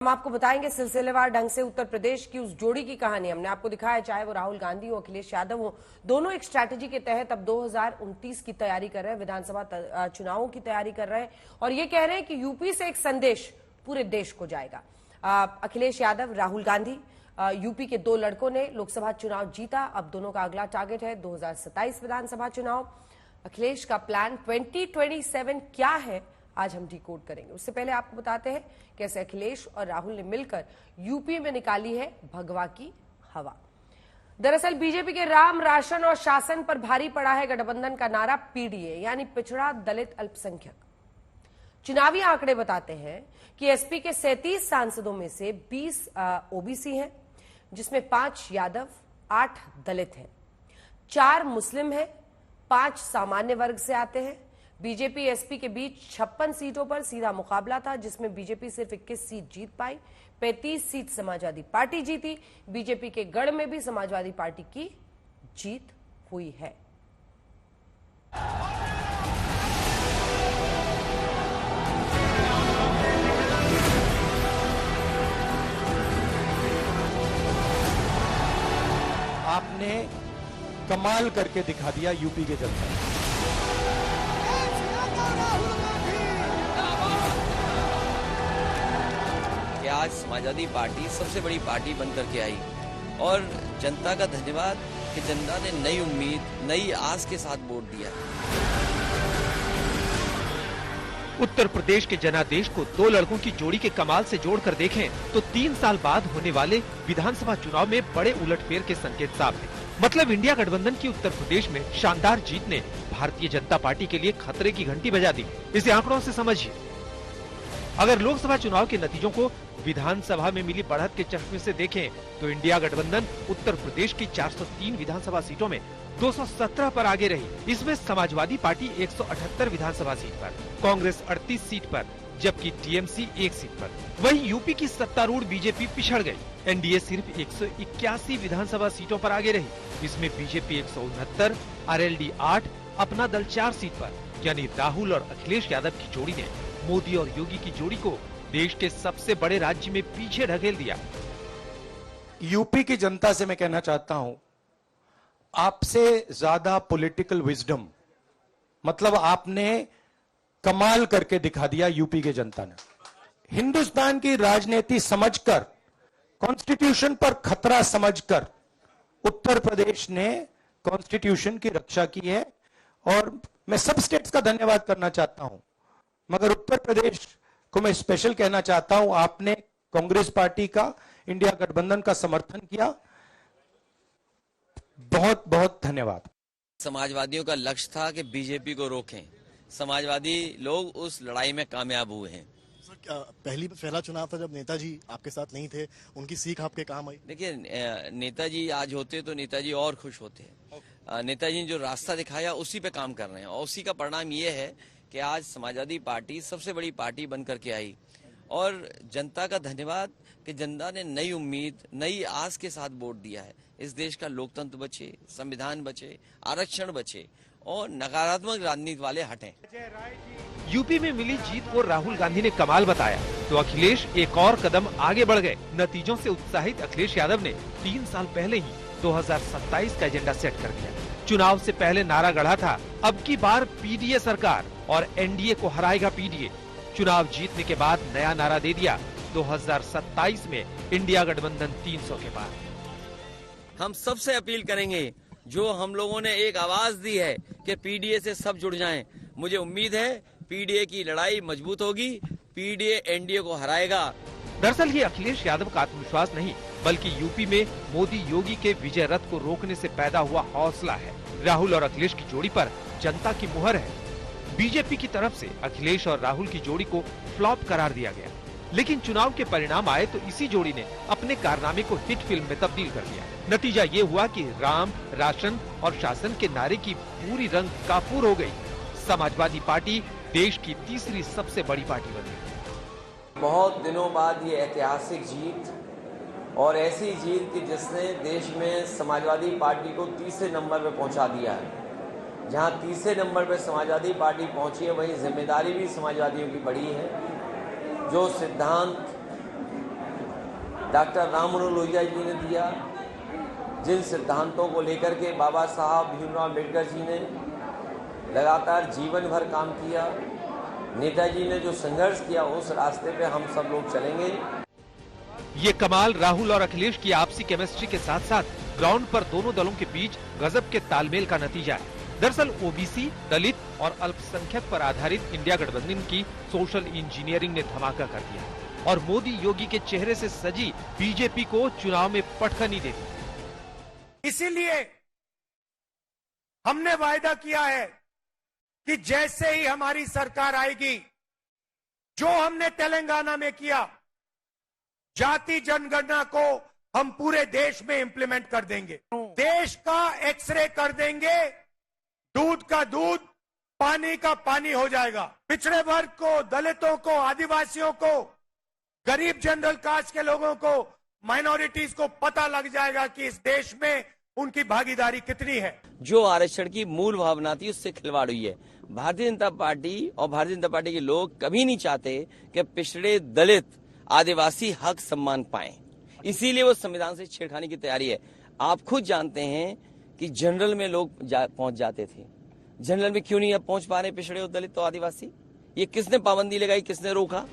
हम आपको बताएंगे सिलसिलेवार ढंग से उत्तर प्रदेश की उस जोड़ी की कहानी। हमने आपको दिखाया, चाहे वो राहुल गांधी हो, अखिलेश यादव हो, दोनों एक स्ट्रैटेजी के तहत अब 2029 की तैयारी कर रहे हैं, विधानसभा चुनावों की तैयारी कर रहे हैं और ये कह रहे हैं कि यूपी से एक संदेश पूरे देश को जाएगा। अखिलेश यादव, राहुल गांधी, यूपी के दो लड़कों ने लोकसभा चुनाव जीता। अब दोनों का अगला टारगेट है 2027 विधानसभा चुनाव। अखिलेश का प्लान 2027 क्या है, आज हम डिकोड करेंगे। उससे पहले आपको बताते हैं कैसे अखिलेश और राहुल ने मिलकर यूपी में निकाली है भगवा की हवा। दरअसल बीजेपी के राम, राशन और शासन पर भारी पड़ा है गठबंधन का नारा पीडीए, यानी पिछड़ा दलित अल्पसंख्यक। चुनावी आंकड़े बताते हैं कि एसपी के 37 सांसदों में से 20 ओबीसी हैं, जिसमें 5 यादव, 8 दलित हैं, 4 मुस्लिम हैं, 5 सामान्य वर्ग से आते हैं। बीजेपी एसपी के बीच 56 सीटों पर सीधा मुकाबला था, जिसमें बीजेपी सिर्फ 21 सीट जीत पाई। 35 सीट समाजवादी पार्टी जीती। बीजेपी के गढ़ में भी समाजवादी पार्टी की जीत हुई है। आपने कमाल करके दिखा दिया यूपी के जनता। आज समाजवादी पार्टी सबसे बड़ी पार्टी बनकर के आई और जनता का धन्यवाद कि जनता ने नई उम्मीद, नई आस के साथ वोट दिया। उत्तर प्रदेश के जनादेश को दो लड़कों की जोड़ी के कमाल से जोड़कर देखें तो 3 साल बाद होने वाले विधानसभा चुनाव में बड़े उलटफेर के संकेत साफ हैं। मतलब इंडिया गठबंधन की उत्तर प्रदेश में शानदार जीत ने भारतीय जनता पार्टी के लिए खतरे की घंटी बजा दी। इसे आंकड़ों से समझिए। अगर लोकसभा चुनाव के नतीजों को विधानसभा में मिली बढ़त के चश्मे से देखें तो इंडिया गठबंधन उत्तर प्रदेश की 403 विधानसभा सीटों में 217 पर आगे रही। इसमें समाजवादी पार्टी 178 विधानसभा सीट पर, कांग्रेस 38 सीट पर, जबकि टीएमसी 1 सीट पर। वहीं यूपी की सत्तारूढ़ बीजेपी पिछड़ गई। एनडीए सिर्फ 181 विधानसभा सीटों पर आगे रही। इसमें बीजेपी 169, आरएलडी 8, अपना दल 4 सीट पर। यानी राहुल और अखिलेश यादव की जोड़ी ने मोदी और योगी की जोड़ी को देश के सबसे बड़े राज्य में पीछे ढकेल दिया। यूपी की जनता से मैं कहना चाहता हूं, आपसे ज्यादा पॉलिटिकल विजडम, मतलब आपने कमाल करके दिखा दिया यूपी के जनता ने। हिंदुस्तान की राजनीति समझकर, कॉन्स्टिट्यूशन पर खतरा समझकर उत्तर प्रदेश ने कॉन्स्टिट्यूशन की रक्षा की है और मैं सब स्टेट्स का धन्यवाद करना चाहता हूं, मगर उत्तर प्रदेश को मैं स्पेशल कहना चाहता हूं। आपने कांग्रेस पार्टी का, इंडिया गठबंधन का समर्थन किया, बहुत बहुत धन्यवाद। समाजवादियों का लक्ष्य था कि बीजेपी को रोकें। समाजवादी लोग उस लड़ाई में कामयाब हुए हैं। पहला चुनाव था जब नेताजी आपके साथ नहीं थे, उनकी सीख आपके काम आई। देखिए, नेताजी आज होते तो नेताजी और खुश होते हैं। नेताजी ने जो रास्ता दिखाया उसी पे काम कर रहे हैं और उसी का परिणाम ये है कि आज समाजवादी पार्टी सबसे बड़ी पार्टी बनकर के आई और जनता का धन्यवाद कि जनता ने नई उम्मीद, नई आस के साथ वोट दिया है। इस देश का लोकतंत्र बचे, संविधान बचे, आरक्षण बचे और नकारात्मक राजनीति वाले हटें। यूपी में मिली जीत को राहुल गांधी ने कमाल बताया तो अखिलेश एक और कदम आगे बढ़ गए। नतीजों से उत्साहित अखिलेश यादव ने 3 साल पहले ही 2027 का एजेंडा सेट कर दिया। चुनाव से पहले नारा गढ़ा था, अब की बार पीडीए सरकार और एनडीए को हराएगा पीडीए। चुनाव जीतने के बाद नया नारा दे दिया, 2027 में इंडिया गठबंधन 300 के पार। हम सबसे अपील करेंगे, जो हम लोगों ने एक आवाज दी है कि पीडीए से सब जुड़ जाएं। मुझे उम्मीद है पीडीए की लड़ाई मजबूत होगी, पीडीए एनडीए को हराएगा। दरअसल ये अखिलेश यादव का आत्मविश्वास नहीं, बल्कि यूपी में मोदी योगी के विजय रथ को रोकने से पैदा हुआ हौसला है। राहुल और अखिलेश की जोड़ी पर जनता की मुहर है। बीजेपी की तरफ से अखिलेश और राहुल की जोड़ी को फ्लॉप करार दिया गया, लेकिन चुनाव के परिणाम आए तो इसी जोड़ी ने अपने कारनामे को हिट फिल्म में तब्दील कर दिया। नतीजा ये हुआ कि राम, राशन और शासन के नारे की पूरी रंग काफूर हो गई। समाजवादी पार्टी देश की तीसरी सबसे बड़ी पार्टी बन गई। बहुत दिनों बाद ये ऐतिहासिक जीत और ऐसी जीत कि जिसने देश में समाजवादी पार्टी को तीसरे नंबर पे पहुंचा दिया है। जहां तीसरे नंबर पे समाजवादी पार्टी पहुंची है, वहीं जिम्मेदारी भी समाजवादियों की बड़ी है। जो सिद्धांत डॉक्टर राम मनोहर लोहिया जी ने दिया, जिन सिद्धांतों को लेकर के बाबा साहब भीमराव अम्बेडकर जी ने लगातार जीवन भर काम किया, नेताजी ने जो संघर्ष किया, उस रास्ते पे हम सब लोग चलेंगे। ये कमाल राहुल और अखिलेश की आपसी केमिस्ट्री के साथ साथ ग्राउंड पर दोनों दलों के बीच गजब के तालमेल का नतीजा है। दरअसल ओबीसी, दलित और अल्पसंख्यक पर आधारित इंडिया गठबंधन की सोशल इंजीनियरिंग ने धमाका कर दिया और मोदी योगी के चेहरे से सजी बीजेपी को चुनाव में पटखनी दे दी। इसीलिए हमने वायदा किया है कि जैसे ही हमारी सरकार आएगी, जो हमने तेलंगाना में किया, जाति जनगणना को हम पूरे देश में इंप्लीमेंट कर देंगे। देश का एक्सरे कर देंगे, दूध का दूध, पानी का पानी हो जाएगा। पिछड़े वर्ग को, दलितों को, आदिवासियों को, गरीब जनरल कास्ट के लोगों को, माइनॉरिटीज को पता लग जाएगा कि इस देश में उनकी भागीदारी कितनी है। जो आरक्षण की मूल भावना थी, उससे खिलवाड़ हुई है। भारतीय जनता पार्टी और भारतीय जनता पार्टी के लोग कभी नहीं चाहते कि पिछड़े, दलित, आदिवासी हक सम्मान पाएं। इसीलिए वो संविधान से छेड़खानी की तैयारी है। आप खुद जानते हैं कि जनरल में लोग पहुंच जाते थे, जनरल में क्यों नहीं अब पहुंच पा रहे पिछड़े और दलित तो आदिवासी? ये किसने पाबंदी लगाई, किसने रोका?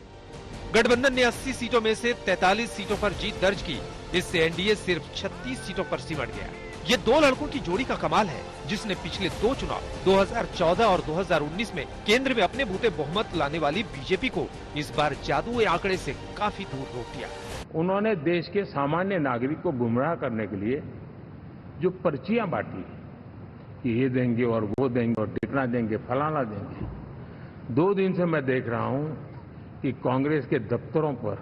गठबंधन ने 80 सीटों में से 43 सीटों पर जीत दर्ज की। इससे एनडीए सिर्फ 36 सीटों पर सिमट गया। ये दो लड़कों की जोड़ी का कमाल है, जिसने पिछले दो चुनाव 2014 और 2019 में केंद्र में अपने बूते बहुमत लाने वाली बीजेपी को इस बार जादुई आंकड़े से काफी दूर रोक दिया। उन्होंने देश के सामान्य नागरिक को गुमराह करने के लिए जो पर्चियां बांटी कि ये देंगे और वो देंगे और टिकना देंगे, फलाना देंगे, 2 दिन से मैं देख रहा हूं कि कांग्रेस के दफ्तरों पर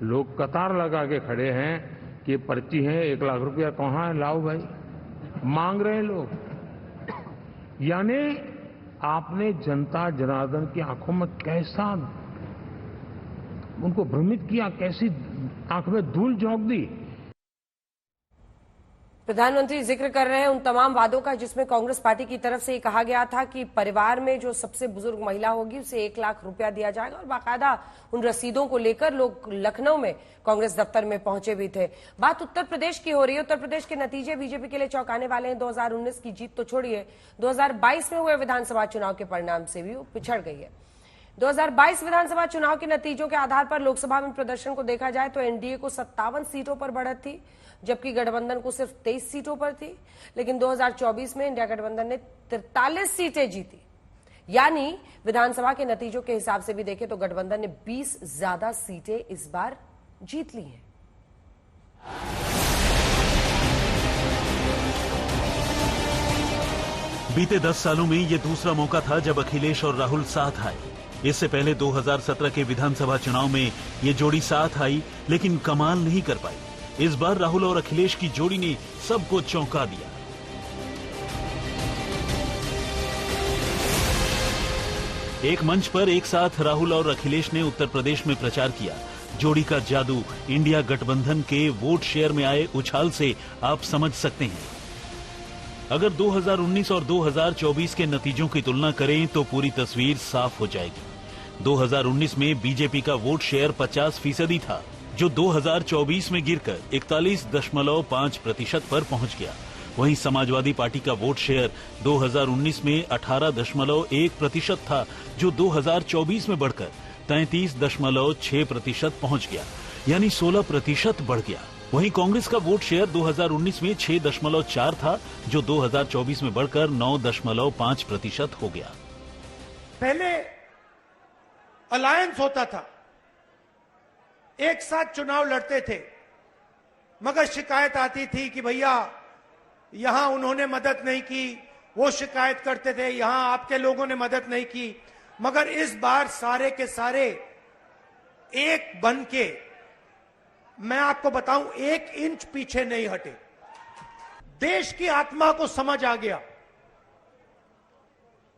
लोग कतार लगा के खड़े हैं कि पर्ची है, 1 लाख रुपया कहाँ है, लाओ भाई, मांग रहे हैं लोग। यानी आपने जनता जनार्दन की आंखों में कैसा उनको भ्रमित किया, कैसी आंख में धूल झोंक दी। प्रधानमंत्री जिक्र कर रहे हैं उन तमाम वादों का जिसमें कांग्रेस पार्टी की तरफ से ये कहा गया था कि परिवार में जो सबसे बुजुर्ग महिला होगी उसे 1 लाख रुपया दिया जाएगा और बाकायदा उन रसीदों को लेकर लोग लखनऊ में कांग्रेस दफ्तर में पहुंचे भी थे। बात उत्तर प्रदेश की हो रही है। उत्तर प्रदेश के नतीजे बीजेपी के लिए चौंकाने वाले हैं। 2019 की जीत तो छोड़िए, 2022 में हुए विधानसभा चुनाव के परिणाम से भी वो पिछड़ गई है। 2022 विधानसभा चुनाव के नतीजों के आधार पर लोकसभा में प्रदर्शन को देखा जाए तो एनडीए को 57 सीटों पर बढ़त थी, जबकि गठबंधन को सिर्फ 23 सीटों पर थी। लेकिन 2024 में इंडिया गठबंधन ने 43 सीटें जीती। यानी विधानसभा के नतीजों के हिसाब से भी देखें तो गठबंधन ने 20 ज्यादा सीटें इस बार जीत ली हैं। बीते 10 सालों में ये दूसरा मौका था जब अखिलेश और राहुल साथ आए। इससे पहले 2017 के विधानसभा चुनाव में ये जोड़ी साथ आई, लेकिन कमाल नहीं कर पाई। इस बार राहुल और अखिलेश की जोड़ी ने सबको चौंका दिया। एक मंच पर एक साथ राहुल और अखिलेश ने उत्तर प्रदेश में प्रचार किया। जोड़ी का जादू इंडिया गठबंधन के वोट शेयर में आए उछाल से आप समझ सकते हैं। अगर 2019 और 2024 के नतीजों की तुलना करें तो पूरी तस्वीर साफ हो जाएगी। 2019 में बीजेपी का वोट शेयर 50% था, जो 2024 में गिरकर 41.5% पर पहुंच गया। वहीं समाजवादी पार्टी का वोट शेयर 2019 में 18.1% था, जो 2024 में बढ़कर 33.6% पहुंच गया, यानी 16% बढ़ गया। वहीं कांग्रेस का वोट शेयर 2019 में 6.4 था, जो 2024 में बढ़कर 9.5% हो गया। पहले अलायंस होता था, एक साथ चुनाव लड़ते थे, मगर शिकायत आती थी कि भैया यहां उन्होंने मदद नहीं की, वो शिकायत करते थे यहां आपके लोगों ने मदद नहीं की। मगर इस बार सारे के सारे एक बन के, मैं आपको बताऊं, 1 इंच पीछे नहीं हटे। देश की आत्मा को समझ आ गया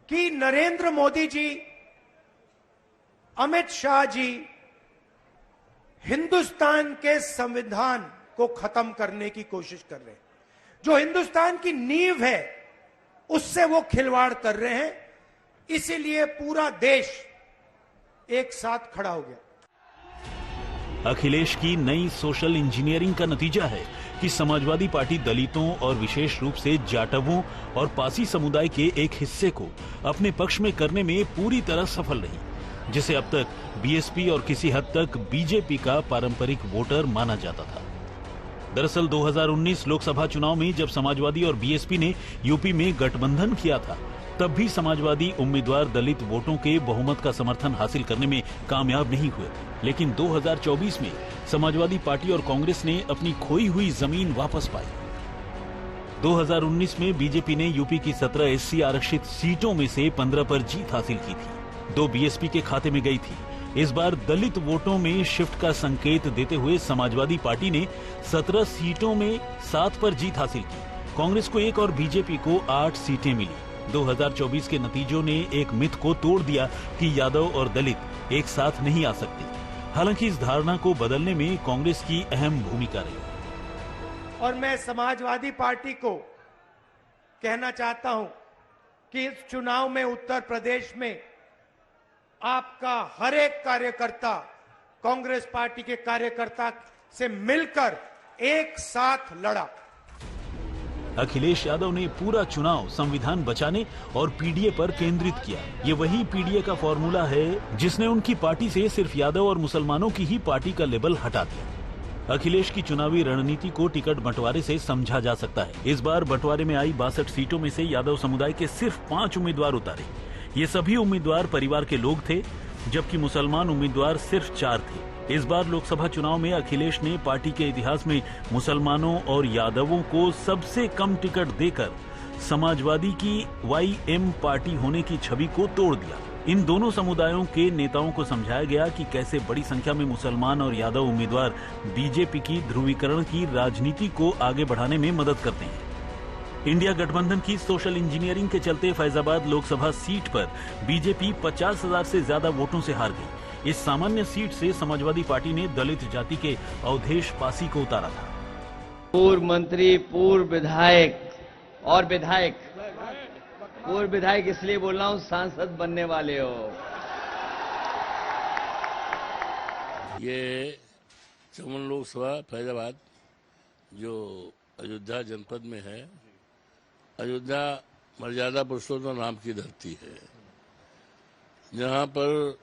कि नरेंद्र मोदी जी, अमित शाह जी हिंदुस्तान के संविधान को खत्म करने की कोशिश कर रहे हैं। जो हिंदुस्तान की नींव है उससे वो खिलवाड़ कर रहे हैं। इसीलिए पूरा देश एक साथ खड़ा हो गया। अखिलेश की नई सोशल इंजीनियरिंग का नतीजा है कि समाजवादी पार्टी दलितों और विशेष रूप से जाटवों और पासी समुदाय के एक हिस्से को अपने पक्ष में करने में पूरी तरह सफल रही, जिसे अब तक बीएसपी और किसी हद तक बीजेपी का पारंपरिक वोटर माना जाता था। दरअसल 2019 लोकसभा चुनाव में जब समाजवादी और बीएसपी ने यूपी में गठबंधन किया था, तब भी समाजवादी उम्मीदवार दलित वोटों के बहुमत का समर्थन हासिल करने में कामयाब नहीं हुए। लेकिन 2024 में समाजवादी पार्टी और कांग्रेस ने अपनी खोई हुई जमीन वापस पाई। 2019 में बीजेपी ने यूपी की 17 एससी आरक्षित सीटों में से 15 पर जीत हासिल की थी, 2 बीएसपी के खाते में गई थी। इस बार दलित वोटों में शिफ्ट का संकेत देते हुए समाजवादी पार्टी ने 17 सीटों में 7 पर जीत हासिल की। कांग्रेस को 1 और बीजेपी को 8 सीटें मिली। 2024 के नतीजों ने एक मिथ को तोड़ दिया कि यादव और दलित एक साथ नहीं आ सकते। हालांकि इस धारणा को बदलने में कांग्रेस की अहम भूमिका रही। और मैं समाजवादी पार्टी को कहना चाहता हूं कि इस चुनाव में उत्तर प्रदेश में आपका हर एक कार्यकर्ता कांग्रेस पार्टी के कार्यकर्ता से मिलकर एक साथ लड़ा। अखिलेश यादव ने पूरा चुनाव संविधान बचाने और पीडीए पर केंद्रित किया। ये वही पीडीए का फॉर्मूला है जिसने उनकी पार्टी से सिर्फ यादव और मुसलमानों की ही पार्टी का लेबल हटा दिया। अखिलेश की चुनावी रणनीति को टिकट बंटवारे से समझा जा सकता है। इस बार बंटवारे में आई 62 सीटों में से यादव समुदाय के सिर्फ 5 उम्मीदवार उतारे। ये सभी उम्मीदवार परिवार के लोग थे, जबकि मुसलमान उम्मीदवार सिर्फ 4 थे। इस बार लोकसभा चुनाव में अखिलेश ने पार्टी के इतिहास में मुसलमानों और यादवों को सबसे कम टिकट देकर समाजवादी की वाईएम पार्टी होने की छवि को तोड़ दिया। इन दोनों समुदायों के नेताओं को समझाया गया कि कैसे बड़ी संख्या में मुसलमान और यादव उम्मीदवार बीजेपी की ध्रुवीकरण की राजनीति को आगे बढ़ाने में मदद करते हैं। इंडिया गठबंधन की सोशल इंजीनियरिंग के चलते फैजाबाद लोकसभा सीट पर बीजेपी 50,000 से ज्यादा वोटों से हार गई। इस सामान्य सीट से समाजवादी पार्टी ने दलित जाति के अवधेश पासी को उतारा था। पूर्व मंत्री, पूर्व विधायक और विधायक, पूर्व विधायक इसलिए बोल रहा हूं, सांसद बनने वाले हो। ये चमन लोकसभा फैजाबाद जो अयोध्या जनपद में है, अयोध्या मर्यादा पुरुषोत्तम राम की धरती है, जहां पर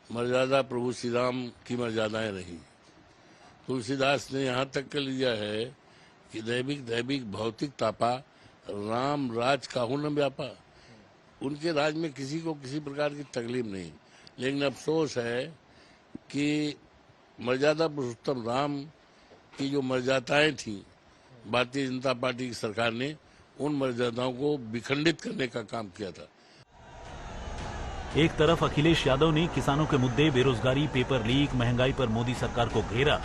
मर्यादा प्रभु श्री राम की मर्यादाएं रही। तुलसीदास ने यहाँ तक कर लिया है कि दैविक भौतिक तापा राम राज काहू न व्यापा। उनके राज में किसी को किसी प्रकार की तकलीफ नहीं, लेकिन अफसोस है कि मर्यादा पुरुषोत्तम राम की जो मर्यादाएं थी, भारतीय जनता पार्टी की सरकार ने उन मर्यादाओं को विखंडित करने का काम किया था। एक तरफ अखिलेश यादव ने किसानों के मुद्दे, बेरोजगारी, पेपर लीक, महंगाई पर मोदी सरकार को घेरा,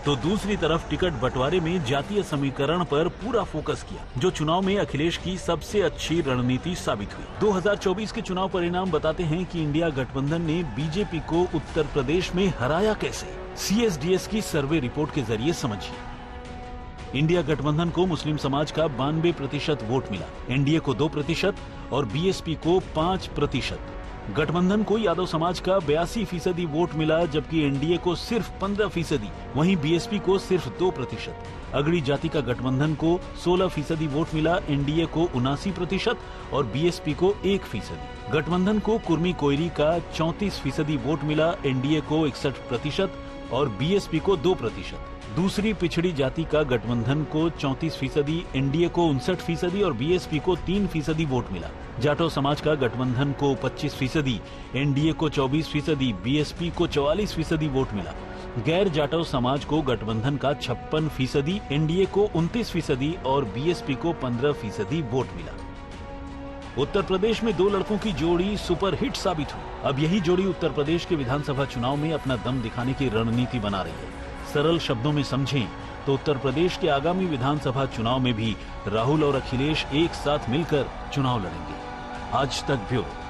तो दूसरी तरफ टिकट बंटवारे में जातीय समीकरण पर पूरा फोकस किया, जो चुनाव में अखिलेश की सबसे अच्छी रणनीति साबित हुई। 2024 के चुनाव परिणाम बताते हैं कि इंडिया गठबंधन ने बीजेपी को उत्तर प्रदेश में हराया कैसे। सीएसडीएस की सर्वे रिपोर्ट के जरिए समझिए। इंडिया गठबंधन को मुस्लिम समाज का 92% वोट मिला, एनडीए को 2% और बीएसपी को 5%। गठबंधन को यादव समाज का 82% वोट मिला, जबकि एनडीए को सिर्फ 15%, वहीं बीएसपी को सिर्फ 2%। अगड़ी जाति का गठबंधन को 16% वोट मिला, एनडीए को 79% और बीएसपी को 1%। गठबंधन को कुर्मी कोयरी का 34% वोट मिला, एनडीए को 61% और बीएसपी को 2%। दूसरी पिछड़ी जाति का गठबंधन को 34%, एनडीए को 59% और बीएसपी को 3% वोट मिला। जाटो समाज का गठबंधन को 25%, एनडीए को 24%, बीएसपी को 44% वोट मिला। गैर जाटो समाज को गठबंधन का 56%, एनडीए को 29% और बीएसपी को 15% वोट मिला। उत्तर प्रदेश में 2 लड़कों की जोड़ी सुपरहिट साबित हुई। अब यही जोड़ी उत्तर प्रदेश के विधानसभा चुनाव में अपना दम दिखाने की रणनीति बना रही है। सरल शब्दों में समझें तो उत्तर प्रदेश के आगामी विधानसभा चुनाव में भी राहुल और अखिलेश एक साथ मिलकर चुनाव लड़ेंगे। आज तक ब्यूरो।